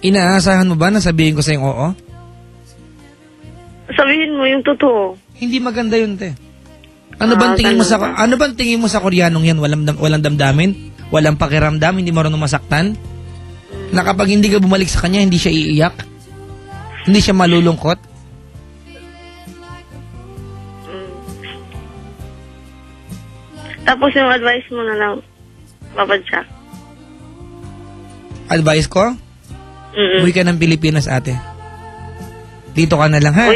Inaasahan mo ba na sabihin ko sa'yong oo? Sabihin mo yung totoo. Hindi maganda yun, te. Ano bang tingin mo sa Koreanong yan? Walang damdamin? Walang pakiramdam? Hindi marunong masaktan? Na kapag hindi ka bumalik sa kanya, hindi siya iiyak? Hindi siya malulungkot? Tapos yung advice mo na lang, Papa Jack. Advice ko? Uwi ka ng Pilipinas, ate. Dito ka na lang, ha?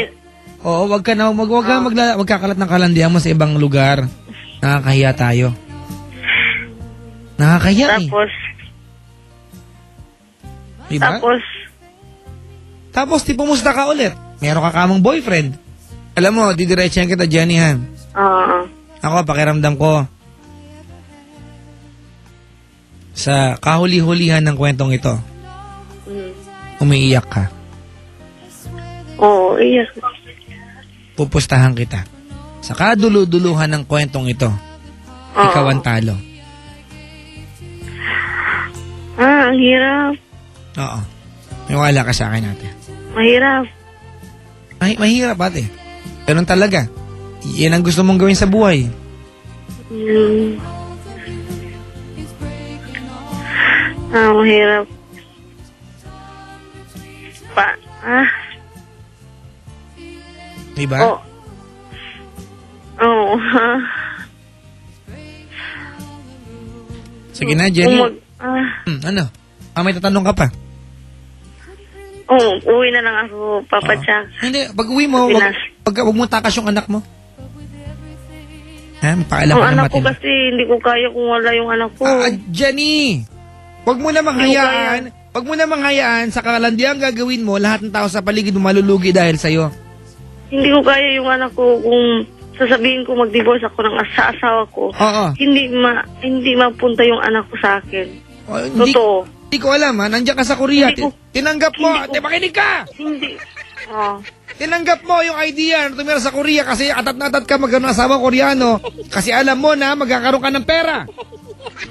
Oo, wag kakalat ng kalandian mo sa ibang lugar. Nakakahiya tayo. Nakakahiya Tapos, diba? Tapos, pumusta ka ulit. Meron ka kamang boyfriend. Alam mo, didiretsahan kita, Jenny, ha? Ako, pakiramdam ko, sa kahuli-hulihan ng kwentong ito, umiiyak ka. Oo, iyak. Pupustahan kita. Sa kaduluduluhan ng kwentong ito, ikaw ang talo. Ang hirap. Oo. May ka sa akin, ate. Mahirap. Mahirap, ate. Ganun talaga. Yan ang gusto mong gawin sa buhay. Mahirap. Diba? Oo. Sige na, Jenny. Ano? May tatanong ka pa? Uwi na lang ako, Papa Jack. Hindi, pag uwi mo, wag mo takas yung anak mo. Ha? Paalam ka Ang na anak ko kasi, hindi ko kaya kung wala yung anak ko. Jenny! Wag mo namang hayaan, sa kalandiang gagawin mo, lahat ng tao sa paligid mo malulugi dahil sa'yo. Hindi ko kaya yung anak ko kung sasabihin ko mag-divorce ako sa asawa ko. Hindi mapunta yung anak ko sa akin. Totoo. Hindi ko alam, ha? Nandiyan ka sa Korea. Tinanggap mo. Makinig ka! Hindi. Tinanggap mo yung idea na tumira sa Korea kasi atat na atat ka magkaroon ng asawang Koreano kasi alam mo na magkakaroon ka ng pera.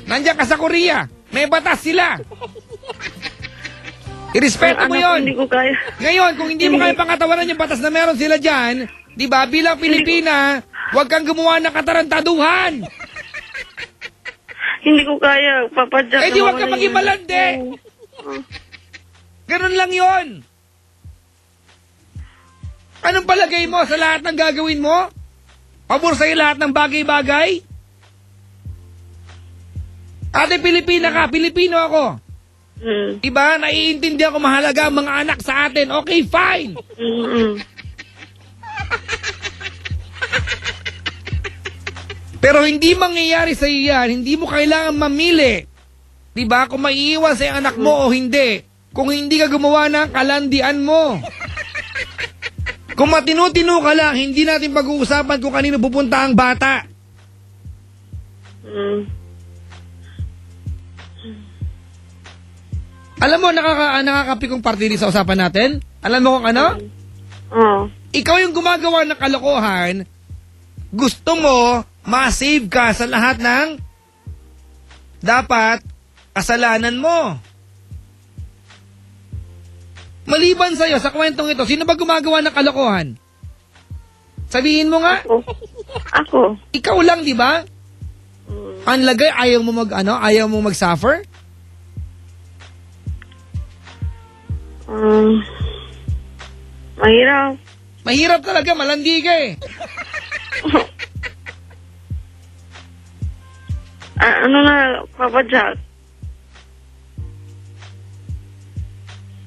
Nandiyan ka sa Korea. May batas sila. Irespeto mo yun. Hindi ko kaya. Ngayon, kung hindi mo kaya pangatawanan yung batas na meron sila dyan, di ba, bilang Pilipina, huwag kang gumawa ng katarantaduhan. Hindi ko kaya, Papa Jack. Di huwag ka maging malandi. Ganun lang yun. Anong palagay mo sa lahat ng gagawin mo? Pabor sa'yo lahat ng bagay-bagay? Ate, Pilipina ka, Pilipino ako. Diba? Naiintindihan ko mahalaga ang mga anak sa atin. Okay, fine. Pero hindi mangyayari sa iyo yan. Hindi mo kailangan mamili. Diba? Kung maiiwan sa anak mo o hindi. Kung hindi ka gumawa ng kalandian mo. Kung matinu-tinu ka lang, hindi natin pag-uusapan kung kanino pupunta ang bata. Alam mo, nakakapikong parte sa usapan natin? Alam mo kung ano? Ikaw yung gumagawa ng kalokohan, gusto mo ma-save ka sa lahat ng dapat kasalanan mo. Maliban sa'yo, sa kwentong ito, sino ba gumagawa ng kalokohan? Sabihin mo nga. Ako. Ikaw lang, di ba? Ang lagay, ayaw mo mag-suffer? Mahirap. Mahirap talaga, malandi ka eh. Ano na, Papa Jack?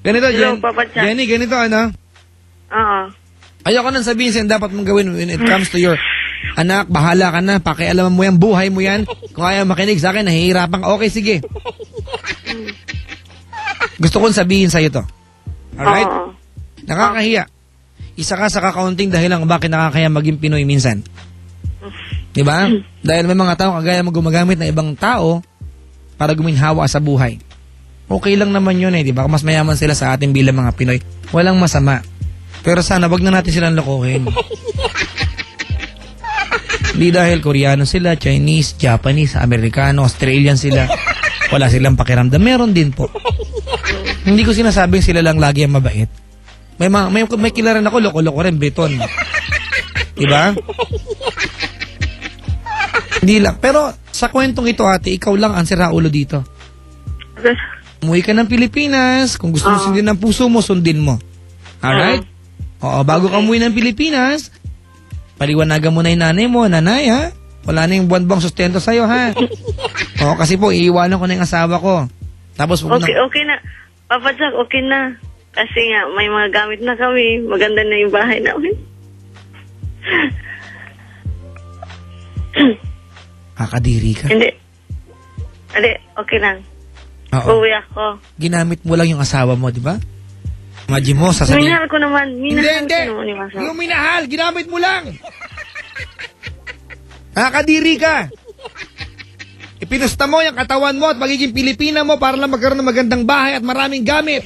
Ganito, Hello, Papa Jack. Jenny, ganito, ano? Ayoko nang sabihin sa'yo dapat mong gawin when it comes to your anak, bahala ka na, pakialaman mo yan, buhay mo yan. Kung ayaw makinig sa akin, nahihirapan ka. Okay, sige. Gusto kong sabihin sa'yo to. Alright? Nakakahiya. Isa ka sa kakaunting dahilan kung bakit nakakahiya maging Pinoy minsan. Diba? Dahil may mga tao kagaya mo gumagamit ng ibang tao para guminhawa sa buhay. Okay lang naman yun eh, diba? Mas mayaman sila sa atin bilang mga Pinoy. Walang masama. Pero sana wag na natin silang lokohin. Di dahil Koreano sila, Chinese, Japanese, Amerikano, Australian sila. Wala silang pakiramdam. Meron din po. Hindi ko sinasabing sila lang lagi ang mabait. May kilaran ako, loko-loko rin, Briton. Diba? Hindi lang. Pero sa kwentong ito, ate, ikaw lang ang siraulo dito. Umuwi ka ng Pilipinas. Kung gusto mo sundin ng puso mo, sundin mo. Alright? Oo, bago ka umuwi ng Pilipinas, paliwanagan mo na yung nanay mo. Nanay, ha? Wala na yung buwan-buwang sustento sa'yo, ha? Oo, kasi po, iiwanan ko na yung asawa ko. Tapos, okay na. Papa Jack, okay na. Kasi nga, may mga gamit na kami. Maganda na yung bahay namin. Kakadiri ka. Hindi, okay lang. Oo. Uwi ako. Ginamit mo lang yung asawa mo, di ba? Imagine mo, sasabihin. Minahal ko naman. Hindi. Ko naman yung asawa. Yung minahal, ginamit mo lang. Kakadiri ka. Ipinusta mo yung katawan mo at magiging Pilipina mo para lang magkaroon ng magandang bahay at maraming gamit.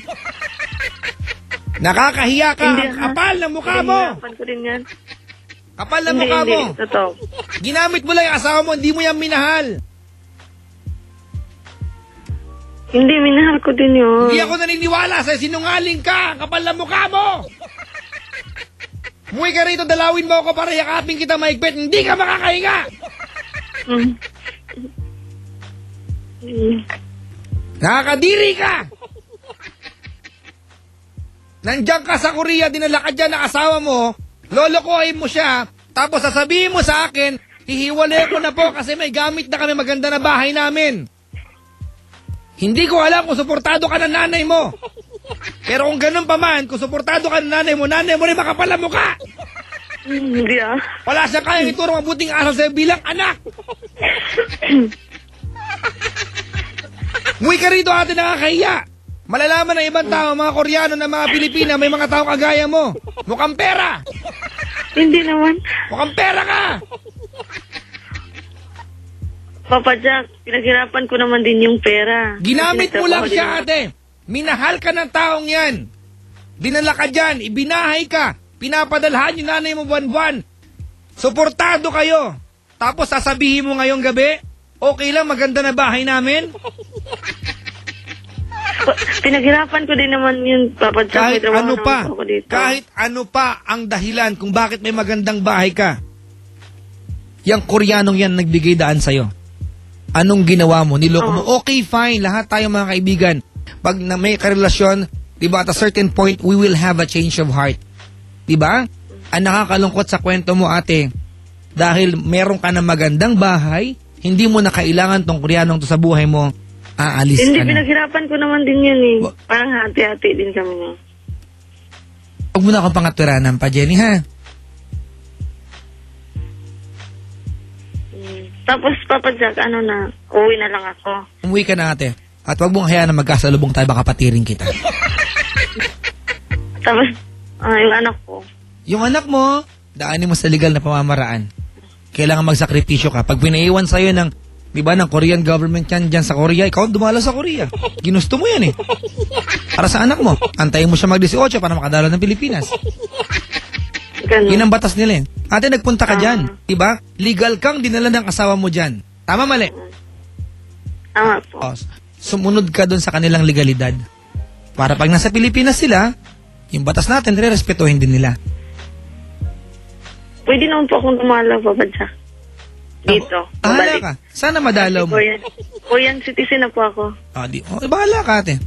Nakakahiya ka. Hindi, ang kapal ng mukha mo. Hinapan ko din yan. Kapal ng mukha mo. Hindi. Totoo. Ginamit mo lang yung asawa mo, hindi mo yan minahal. Hindi, minahal ko din yun. Hindi ako naniniwala sa sinungaling ka. Kapal ng mukha mo. Umuwi ka rito, dalawin mo ako para yakapin kita maigpit. Hindi ka makakahinga. Nakakadiri ka. Nandiyan ka sa Korea, dinala ka dyan ng asawa mo, lolokohin mo siya, tapos sasabihin mo sa akin, hihiwalay ko na po kasi may gamit na kami, maganda na bahay namin. Hindi ko alam kung suportado ka ng nanay mo. Pero kung ganun pa man, kung suportado ka ng nanay mo rin makapal ang mukha. Hindi Wala siyang kayang ituro mabuting aral sa'yo bilang anak. Umuwi ka rito, ate, nakakahiya. Malalaman ng ibang tao, mga Koreano na mga Pilipina, may mga tao kagaya mo. Mukhang pera. Hindi naman. Mukhang pera ka. Papa Jack, pinaghirapan ko naman din yung pera. Ginamit mo lang siya, ate. Minahal ka ng taong yan. Dinala ka dyan, ibinahay ka. Pinapadalhan yung nanay mo buwan-buwan. Suportado kayo. Tapos sasabihin mo ngayong gabi, okay lang, maganda na bahay namin. Pinaghirapan ko din naman yun, Papa Jack. Kahit ano pa ang dahilan kung bakit may magandang bahay ka. Yang Koreanong yan nagbigay daan sa'yo. Anong ginawa mo? Niloko mo? Okay, fine. Lahat tayo mga kaibigan. Pag na may karelasyon, diba, at a certain point, we will have a change of heart. Diba? Ang nakakalungkot sa kwento mo, ate, dahil meron ka ng magandang bahay, hindi mo na kailangan tong Koreanong to sa buhay mo, aalis ka na. Hindi, pinaghirapan ko naman din yun eh. Parang hati-hati din kami niya. Huwag mo na akong pangatwiranan pa, Jenny, ha? Tapos, Papa Jack, uwi na lang ako. Umuwi ka na, ate. At huwag mong hayaan na magkasalubong tayo, baka patirin kita. Tapos, yung anak ko. Yung anak mo, daanin mo sa legal na pamamaraan. Kailangan magsakripisyo ka. Pag pinaiwan sa'yo ng, di ba, ng Korean government yan dyan sa Korea, ikaw dumala sa Korea. Ginusto mo yan eh. Para sa anak mo, antayin mo siya mag-18 para makadalo ng Pilipinas. Ganun. Yun ang batas nila eh. Ate, nagpunta ka dyan. Diba? Legal kang dinala ng asawa mo dyan. Tama, mali? Tama po. O, sumunod ka dun sa kanilang legalidad. Para pag nasa Pilipinas sila, yung batas natin, re-respetuhin din nila. Pwede naman po akong dumalaw, Papa Jack. Dito. Bahala ka. Sana madalaw mo. Korean citizen na po ako. Bahala ka, ate.